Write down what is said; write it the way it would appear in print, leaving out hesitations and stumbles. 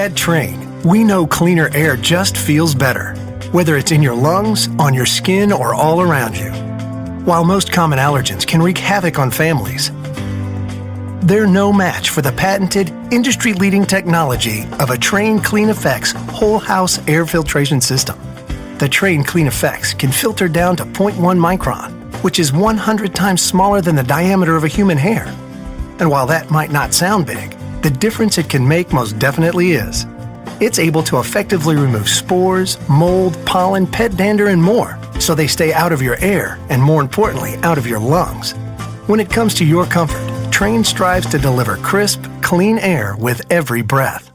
At Trane, we know cleaner air just feels better, whether it's in your lungs, on your skin, or all around you. While most common allergens can wreak havoc on families, they're no match for the patented, industry-leading technology of a Trane Clean Effects whole house air filtration system. The Trane Clean Effects can filter down to 0.1 micron, which is 100 times smaller than the diameter of a human hair. And while that might not sound big, the difference it can make most definitely is. It's able to effectively remove spores, mold, pollen, pet dander, and more, so they stay out of your air and, more importantly, out of your lungs. When it comes to your comfort, Trane strives to deliver crisp, clean air with every breath.